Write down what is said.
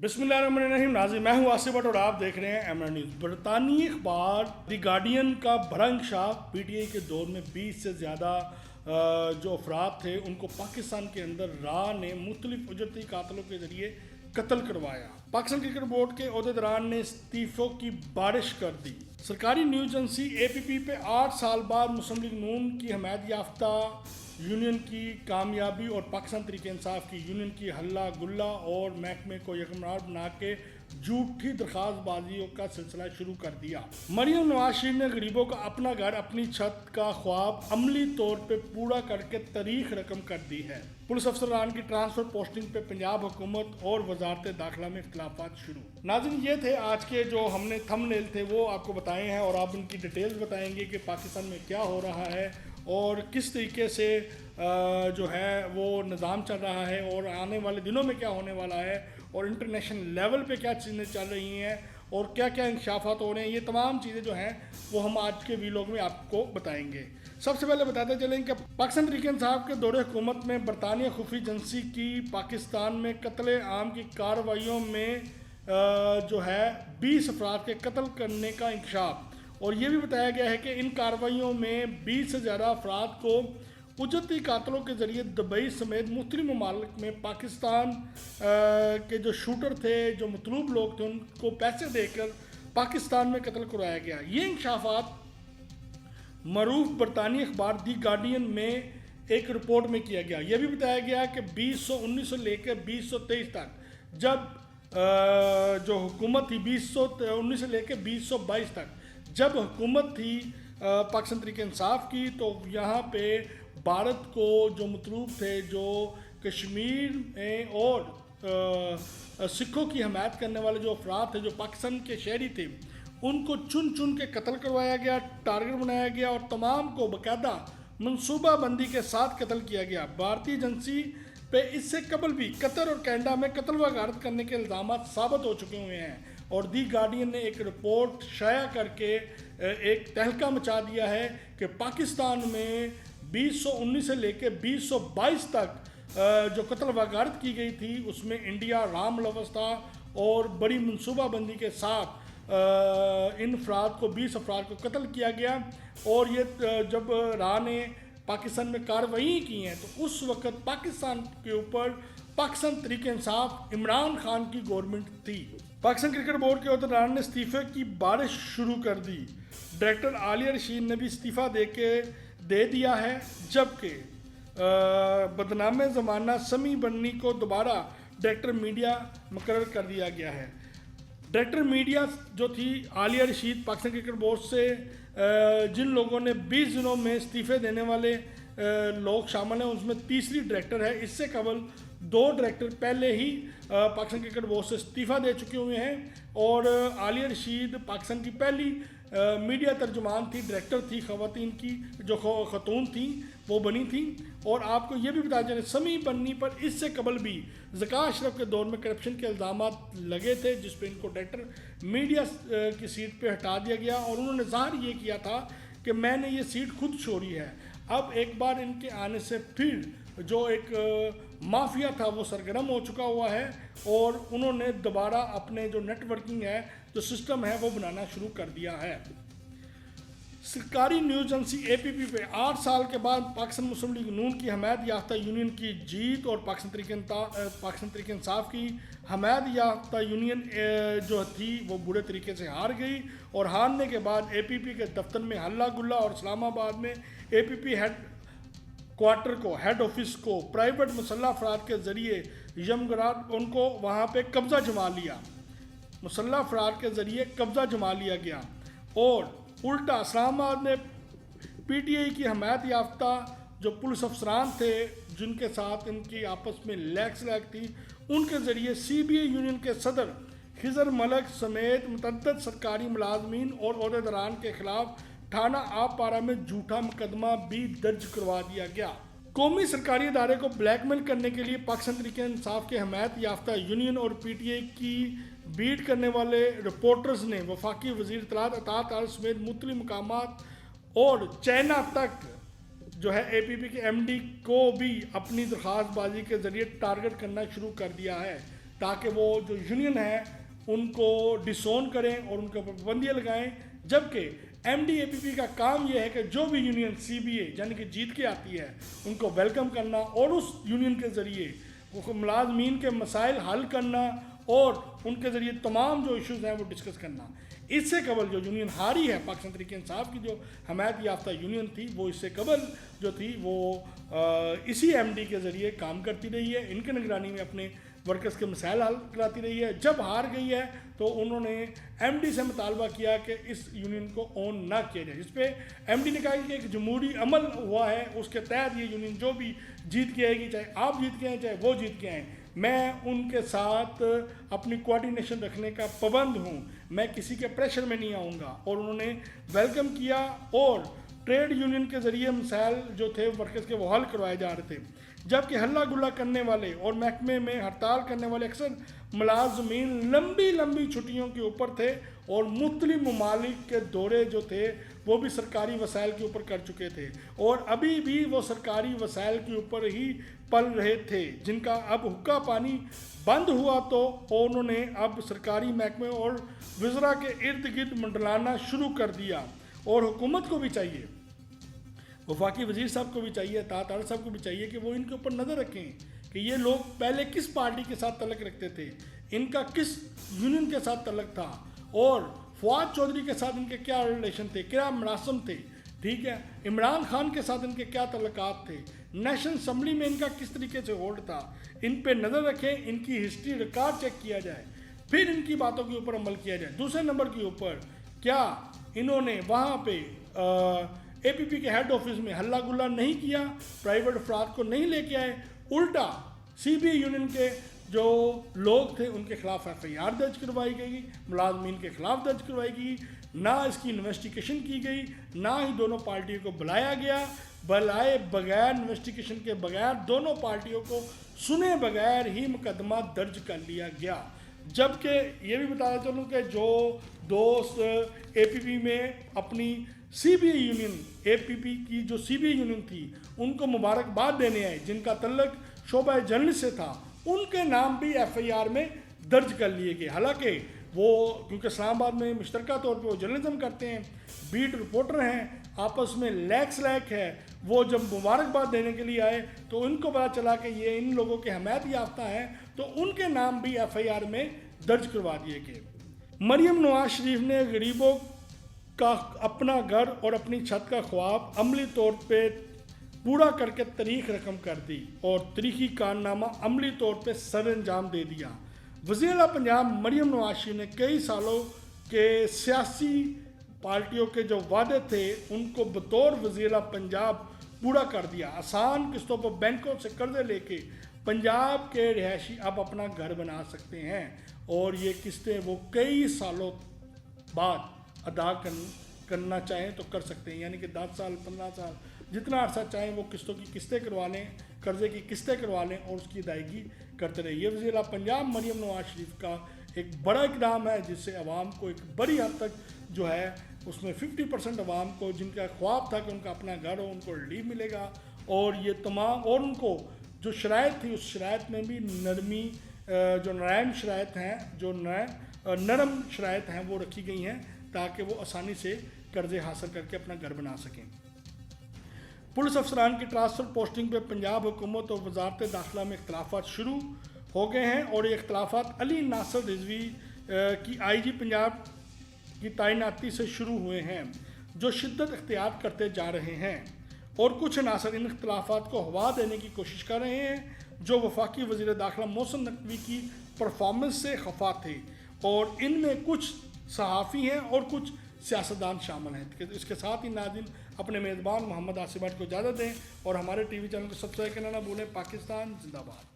बिस्मिल्लाहिर्रहमानिर्रहीम। नाज़रीन, मैं हूँ आसिफ भट्ट और आप देख रहे हैं एमएन न्यूज़। बरतानी अखबार दी गार्डियन का बड़ा इंकशाफ, पीटीआई के दौर में 20 से ज़्यादा जो अफराद थे उनको पाकिस्तान के अंदर राह ने मुख्तलिफ उजरती कातलों के ज़रिए कत्ल करवाया। पाकिस्तान क्रिकेट बोर्ड के अहदेदारान ने इस्तीफ़ों की बारिश कर दी। सरकारी न्यूज़ एजेंसी एपीपी पे 8 साल बाद मुस्लिम लीग नून की हमायत याफ्ता यूनियन की कामयाबी और पाकिस्तान तहरीक इंसाफ की यूनियन की हल्ला गुल्ला और महकमे को यकमरार बना के झूठी दरख्वास्तबाजियों का सिलसिला शुरू कर दिया। मरियम नवाज शरीफ ने गरीबों का अपना घर अपनी छत का ख्वाब अमली तौर पे पूरा करके तारीख रकम कर दी है। पुलिस अफसरान की ट्रांसफर पोस्टिंग पे पंजाब हुकूमत और वजारत दाखिला में इख्तिलाफात शुरू। नाज़रीन, ये थे आज के जो हमने थंबनेल थे वो आपको बताए हैं और आप उनकी डिटेल्स बताएंगे कि पाकिस्तान में क्या हो रहा है और किस तरीके से जो है वो निज़ाम चल रहा है और आने वाले दिनों में क्या होने वाला है और इंटरनेशनल लेवल पे क्या चीज़ें चल रही हैं और क्या क्या इंकशाफात हो रहे हैं। ये तमाम चीज़ें जो हैं वो हम आज के वीलॉग में आपको बताएंगे। सबसे पहले बताते चलें कि पाकिस्तान तहरीक इंसाफ के दौरे हुकूमत में बरतानिया खुफी एजेंसी की पाकिस्तान में कत्ल आम की कार्रवाइयों में जो है 20 अफराद के कत्ल करने का इंकशाफ, और ये भी बताया गया है कि इन कार्रवाइयों में 20 से ज़्यादा अफराद को उजरती कातलों के ज़रिए दुबई समेत मुख्तलिफ ममालिक में पाकिस्तान के जो शूटर थे, जो मतलूब लोग थे, उनको पैसे देकर पाकिस्तान में कत्ल करवाया गया। ये इंकशाफात मरूफ बरतानी अखबार दी गार्डियन में एक रिपोर्ट में किया गया। यह भी बताया गया कि 19 से लेकर 2023 तक जब जो हुकूमत थी 19 से लेकर 2022 तक जब हुकूमत थी पाकिस्तान तहरीक इंसाफ की, तो यहाँ पे भारत को जो मतलूब थे, जो कश्मीर में और सिखों की हमायत करने वाले जो अफराद थे, जो पाकिस्तान के शहरी थे, उनको चुन चुन के कत्ल करवाया गया, टारगेट बनाया गया और तमाम को बाकायदा मनसूबाबंदी के साथ कत्ल किया गया। भारतीय एजेंसी पे इससे कबल भी कतर और कनाडा में कत्ल व गारत करने के इल्ज़ाम साबित हो चुके हुए हैं और दी गार्डियन ने एक रिपोर्ट शाया करके एक तहलका मचा दिया है कि पाकिस्तान में 2019 से लेकर 2022 तक जो कत्ल व गारत की गई थी उसमें इंडिया राम लफ्ज़ था और बड़ी मनसूबाबंदी के साथ इन अफराद को 20 अफराद को कत्ल किया गया। और ये जब राह ने पाकिस्तान में कार्रवाई की हैं तो उस वक़्त पाकिस्तान के ऊपर पाकिस्तान तहरीक इंसाफ इमरान खान की गवर्नमेंट थी। पाकिस्तान क्रिकेट बोर्ड के अहदेदार ने इस्तीफ़े की बारिश शुरू कर दी। डायरेक्टर आलिया रशीद ने भी इस्तीफ़ा दे दिया है, जबकि बदनाम ज़माना समी बन्नी को दोबारा डायरेक्टर मीडिया मुकर्रर कर दिया गया है। डायरेक्टर मीडिया जो थी आलिया रशीद, पाकिस्तान क्रिकेट बोर्ड से जिन लोगों ने 20 दिनों में इस्तीफ़े देने वाले लोग शामिल हैं उसमें तीसरी डायरेक्टर है। इससे कबल 2 डायरेक्टर पहले ही पाकिस्तान क्रिकेट बोर्ड से इस्तीफ़ा दे चुके हुए हैं और आलिया रशीद पाकिस्तान की पहली मीडिया तर्जुमान थी, डायरेक्टर थी, ख़वातीन की जो खतून थी वो बनी थी। और आपको ये भी बताया जाए समी बन्नी पर इससे कबल भी ज़का अशरफ के दौर में करप्शन के इल्ज़ाम लगे थे, जिस पर इनको डायरेक्टर मीडिया की सीट पे हटा दिया गया और उन्होंने ज़ाहिर ये किया था कि मैंने ये सीट खुद छोड़ी है। अब एक बार इनके आने से फिर जो एक माफिया था वो सरगर्म हो चुका हुआ है और उन्होंने दोबारा अपने जो नेटवर्किंग है, जो सिस्टम है, वो बनाना शुरू कर दिया है। सरकारी न्यूज़ एजेंसी एपीपी पे 8 साल के बाद पाकिस्तान मुस्लिम लीग नून की हमायत याफ्ता यूनियन की जीत और पाकिस्तान तहरीक इंसाफ की हमायत याफ्ता यूनियन जो थी वो बुरे तरीके से हार गई और हारने के बाद एपीपी के दफ्तर में हल्ला गुल्ला और इस्लामाबाद में एपीपी हेड ऑफिस को प्राइवेट मुसल्लह अफराद के ज़रिए यमगरात उनको वहाँ पे कब्ज़ा जमा लिया, मुसल्लह अफराद के ज़रिए कब्ज़ा जमा लिया गया और उल्टा इस्लामाबाद में पीटीआई की हमायत याफ्ता जो पुलिस अफसरान थे जिनके साथ इनकी आपस में लैग थी, उनके ज़रिए सीबीआई यूनियन के सदर खिजर मलक समेत मुतअद्दिद सरकारी मुलाजमीन और अहदेदारान के खिलाफ थाना आपपारा में झूठा मुकदमा भी दर्ज करवा दिया गया। कौमी सरकारी इदारे को ब्लैकमेल करने के लिए पाकिस्तान तहरीक इंसाफ के हमायत याफ्ता यूनियन और पीटीआई की बीट करने वाले रिपोर्टर्स ने वफाकी वज़ीर इत्तलात अतात समेत मुख्तलिफ मकामात और चाइना तक जो है एपीपी के एमडी को भी अपनी दरख्वास्तबाजी के ज़रिए टारगेट करना शुरू कर दिया है تاکہ وہ جو یونین ہیں ان کو ڈسون کریں اور ان کے اوپر پابندیاں لگائیں، جبکہ ایم ڈی اے پی پی کا کام یہ ہے کہ جو بھی یونین سی بی اے یعنی کہ جیت کے آتی ہے ان کو ویلکم کرنا اور اس یونین کے ذریعے ملازمین کے مسائل حل کرنا اور ان کے ذریعے تمام جو ایشوز ہیں وہ ڈسکس کرنا۔ اس سے قبل جو یونین ہاری ہے پاکستان تحریک انصاف کی جو حمایت یافتہ یونین تھی، وہ اس سے قبل جو تھی وہ اسی ایم ڈی کے ذریعے کام کرتی رہی ہے، ان کے نگرانی میں اپنے ورکرز کے مسائل حل کراتی رہی ہے۔ جب ہار گئی ہے تو انہوں نے ایم ڈی سے مطالبہ کیا کہ اس یونین کو اون نہ کیا جائے، جس پہ ایم ڈی نے کہا کہ ایک جمہوری عمل ہوا ہے، اس کے تحت یہ یونین جو بھی جیت کے آئے گی، چاہے آپ جیت کے آئیں چاہے وہ جیت کے آئیں، میں ان کے ساتھ اپنی کوارڈینیشن رکھنے کا پابند ہوں، میں کسی کے پریشر میں نہیں آؤں گا۔ اور انہوں نے ویلکم کیا اور ٹریڈ یونین کے ذریعے مسائل جو تھے ورکرز کے وہ حل کروائے جا رہے تھے، جبکہ ہلہ گلہ کرنے والے اور محکمے میں ہڑتال کرنے والے اکثر ملازمین لمبی لمبی چھٹیوں کے اوپر تھے اور مختلف ممالک کے دورے جو تھے وہ بھی سرکاری وسائل کے اوپر کر چکے تھے، اور ابھی بھی وہ سرکاری وسائل کے اوپر ہی پل رہے تھے، جن کا اب حقہ پانی بند ہوا تو انہوں نے اب سرکاری محکمے اور وزراء کے ارد گرد منڈلانا شروع کر دیا۔ اور حکومت کو بھی چاہیے، وفاقی وزیر صاحب کو بھی چاہیے، طاہر طاہر صاحب کو بھی چاہیے کہ وہ ان کے اوپر نظر رکھیں کہ یہ لوگ پہلے کس پارٹی کے ساتھ تعلق رکھتے تھے، ان کا کس یونین کے ساتھ تعلق تھا، اور فواد چودھری کے ساتھ ان کے کیا ریلیشن تھے، کیا مراسم تھے، ٹھیک ہے، عمران خان کے ساتھ ان کے کیا تعلقات تھے، نیشنل اسمبلی میں ان کا کس طریقے سے ہولڈ تھا، ان پہ نظر رکھیں، ان کی ہسٹری ریکارڈ چیک کیا جائے، پھر ان کی باتوں کے اوپر عمل کیا جائے۔ دوسرے نمبر کے اوپر کیا انہوں نے وہاں پہ اے پی پی کے ہیڈ آفس میں ہلہ گلہ نہیں کیا، پرائیویٹ افراد کو نہیں لے کے آئے، الٹا سی بی اے یونین کے جو لوگ تھے ان کے خلاف ایف آئی آر درج کروائی گئی، ملازمین کے خلاف درج کروائی گئی، نہ اس کی انویسٹیگیشن کی گئی، نہ ہی دونوں پارٹیوں کو بلایا گیا، بلائے بغیر انویسٹیگیشن کے بغیر دونوں پارٹیوں کو سنے بغیر ہی مقدمہ درج کر لیا گیا۔ جبکہ یہ بھی بتایا چلوں کہ جو دوست اے پی پی میں اپنی سی بی اے یونین، اے پی پی کی جو سی بی اے یونین تھی ان کو مبارکباد دینے آئے، جن کا تعلق شعبہ جرنلسٹ سے تھا، ان کے نام بھی ایف آئی آر میں درج کر لیے گئے، حالانکہ وہ کیونکہ اسلام آباد میں مشترکہ طور پہ وہ جرنلزم کرتے ہیں، بیٹ رپورٹر ہیں، آپس میں لیک ہے، وہ جب مبارکباد دینے کے لیے آئے تو ان کو پتا چلا کہ یہ ان لوگوں کے حمایت یافتہ ہیں، تو ان کے نام بھی ایف آئی آر میں درج کروا دیے گئے۔ مریم نواز شریف نے غریبوں کا اپنا گھر اور اپنی چھت کا خواب عملی طور پہ پورا کر کے تاریخ رقم کر دی اور تاریخی کارنامہ عملی طور پہ سر انجام دے دیا۔ وزیر اعلیٰ پنجاب مریم نواز شریف نے کئی سالوں کے سیاسی پارٹیوں کے جو وعدے تھے ان کو بطور وزیر اعلیٰ پنجاب پورا کر دیا۔ آسان قسطوں پر بینکوں سے قرضے لے کے پنجاب کے رہائشی اب اپنا گھر بنا سکتے ہیں، اور یہ قسطیں وہ کئی سالوں بعد ادا کرنا چاہیں تو کر سکتے ہیں، یعنی کہ 10 سال 15 سال جتنا عرصہ چاہیں وہ قسطوں کی قسطیں کروا لیں، قرضے کی قسطیں کروا لیں اور اس کی ادائیگی کرتے رہے۔ یہ وزیر اعلیٰ پنجاب مریم نواز شریف کا ایک بڑا اقدام ہے، جس سے عوام کو ایک بڑی حد تک جو ہے اس میں 50% عوام کو جن کا خواب تھا کہ ان کا اپنا گھر ہو ان کو ریلیف ملے گا، اور یہ تمام اور ان کو جو شرائط تھی اس شرائط میں بھی نرمی جو نرم شرائط ہیں، جو نرم شرائط ہیں وہ رکھی گئی ہیں تاکہ وہ آسانی سے قرضے حاصل کر کے اپنا گھر بنا سکیں۔ پولیس افسران کی ٹرانسفر پوسٹنگ پہ پنجاب حکومت اور وزارت داخلہ میں اختلافات شروع ہو گئے ہیں، اور یہ اختلافات علی ناصر رضوی کی آئی جی پنجاب کی تعیناتی سے شروع ہوئے ہیں، جو شدت اختیار کرتے جا رہے ہیں، اور کچھ عناصر ان اختلافات کو ہوا دینے کی کوشش کر رہے ہیں جو وفاقی وزیر داخلہ محسن نقوی کی پرفارمنس سے خفا تھے، اور ان میں کچھ صحافی ہیں اور کچھ سیاستدان شامل ہیں۔ اس کے ساتھ ہی ناظرین اپنے میزبان محمد آصف بٹ کو اجازت دیں اور ہمارے ٹی وی چینل کو سبسکرائب کرنا نہ بھولیں۔ پاکستان زندہ باد۔